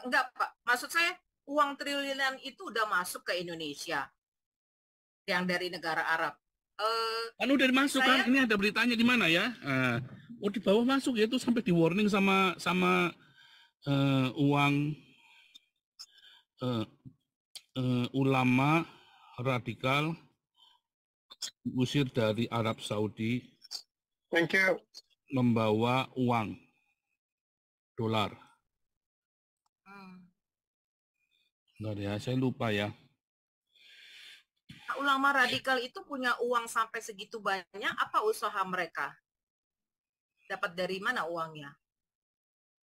Enggak, Pak. Maksud saya uang triliunan itu udah masuk ke Indonesia yang dari negara Arab. Eh, Kan udah masuk kan, saya ini ada beritanya di mana ya? Oh di bawah masuk ya, itu sampai di warning sama uang eh, ulama radikal usir dari Arab Saudi Thank you. membawa uang dolar. Enggak ya, saya lupa ya. ulama radikal itu punya uang sampai segitu banyak, apa usaha mereka? Dapat dari mana uangnya?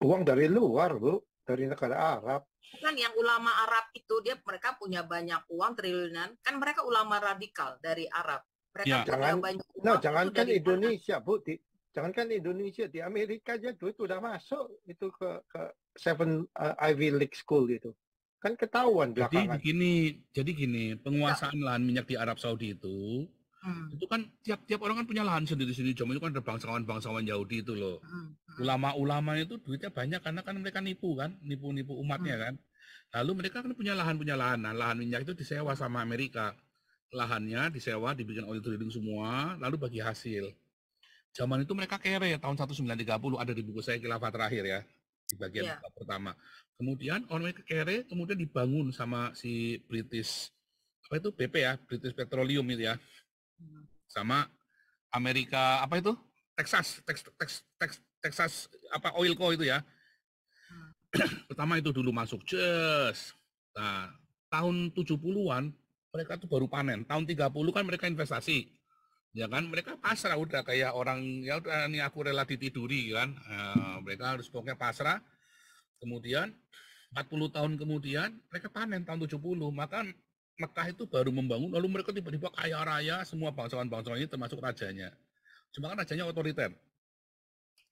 Uang dari luar, Bu. Dari negara Arab. Kan yang ulama Arab itu mereka punya banyak uang triliunan, kan mereka ulama radikal dari Arab. Mereka Ya. punya banyak uang. Jangankan Indonesia, Bu. Jangankan Indonesia, di Amerika aja duit udah masuk itu ke Seven Ivy League School gitu. Kan ketahuan belakangan. Jadi gini, penguasaan lahan minyak di Arab Saudi itu kan tiap orang kan punya lahan sendiri-sendiri. Cuma itu kan ada bangsawan Yahudi itu loh. Ulama-ulama itu duitnya banyak karena kan mereka nipu umatnya kan. Lalu mereka kan punya lahan. Nah, lahan minyak itu disewa sama Amerika. Lahannya disewa, dibikin oil drilling semua, lalu bagi hasil. Zaman itu mereka kere, tahun 1930 ada di buku saya Khilafah Terakhir ya, di bagian pertama. Kemudian orang mereka kere, kemudian dibangun sama si British, apa itu BP ya, British Petroleum itu ya, sama Amerika apa itu, Texas apa Oil Co itu ya. Pertama itu dulu masuk, nah tahun 70-an mereka tuh baru panen, tahun 30 kan mereka investasi. Ya kan mereka pasrah udah kayak orang ya udah nih aku rela ditiduri kan. Mereka harus pokoknya pasrah. Kemudian 40 tahun kemudian mereka panen tahun 70. Maka Mekah itu baru membangun, lalu mereka tiba-tiba kaya raya, semua bangsawan-bangsawan ini termasuk rajanya. Cuma kan rajanya otoriter.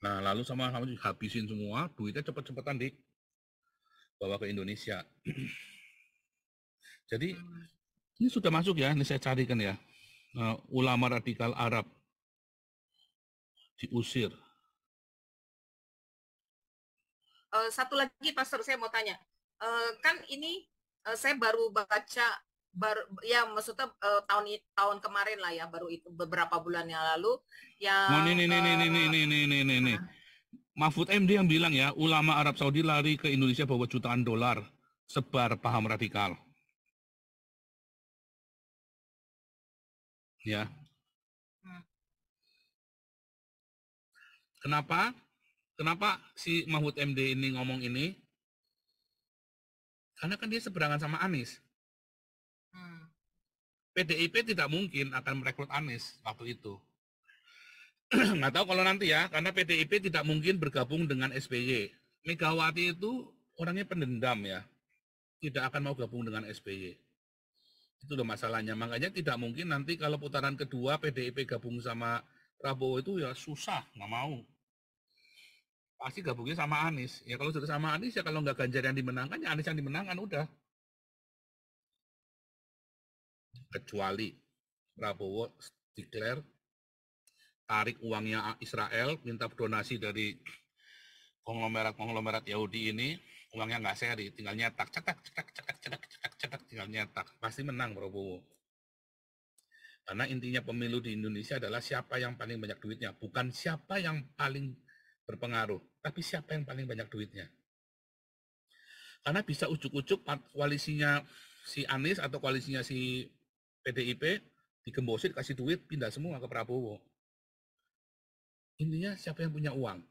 Nah lalu sama habisin semua, duitnya cepet-cepetan dibawa ke Indonesia. Jadi ini sudah masuk ya, ini saya carikan ya. Ulama radikal Arab diusir. Satu lagi, Pastor, saya mau tanya. Kan ini saya baru baca, ya maksudnya tahun kemarin lah ya, baru itu beberapa bulan yang lalu. Ini. Mahfud MD yang bilang ya, ulama Arab Saudi lari ke Indonesia bawa jutaan dolar, sebar paham radikal. Ya. Kenapa si Mahfud MD ini ngomong ini? Karena kan dia seberangan sama Anies. PDIP tidak mungkin akan merekrut Anies waktu itu. Nggak tahu kalau nanti ya, karena PDIP tidak mungkin bergabung dengan SBY. Megawati itu orangnya pendendam ya, tidak akan mau gabung dengan SBY. Itu loh masalahnya. Makanya tidak mungkin nanti kalau putaran kedua PDIP gabung sama Prabowo itu ya susah, nggak mau. Pasti gabungnya sama Anies. Ya kalau sudah sama Anies ya kalau nggak Ganjar yang dimenangkan ya Anies yang dimenangkan udah. Kecuali Prabowo declare tarik uangnya Israel, minta donasi dari konglomerat Yahudi ini, uangnya nggak seri, tinggal nyetak, cetak, tinggal nyetak. Pasti menang Prabowo. Karena intinya pemilu di Indonesia adalah siapa yang paling banyak duitnya, bukan siapa yang paling berpengaruh, tapi siapa yang paling banyak duitnya. Karena bisa ujuk-ujuk koalisinya si Anies atau koalisinya si PDIP digembosin, kasih duit, pindah semua ke Prabowo. Intinya siapa yang punya uang.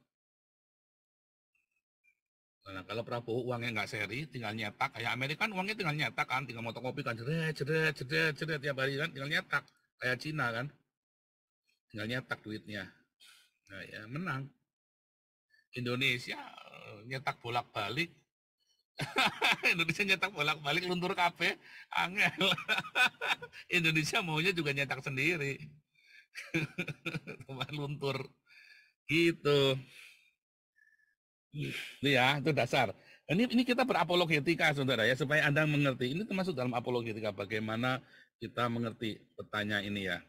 Nah, kalau Prabowo uangnya nggak seri, tinggal nyetak. Kayak Amerika kan uangnya tinggal nyetak kan, tinggal fotokopi kan, jeret tiap hari kan, tinggal nyetak. Kayak Cina kan, tinggal nyetak duitnya. Nah ya menang. Indonesia nyetak bolak-balik. Indonesia nyetak bolak-balik luntur kabeh, angel. Indonesia maunya juga nyetak sendiri. Cuma luntur. Gitu. Itu ya, itu dasar. Ini kita berapologetika, saudara ya, supaya Anda mengerti. Ini termasuk dalam apologetika bagaimana kita mengerti petanya ini ya.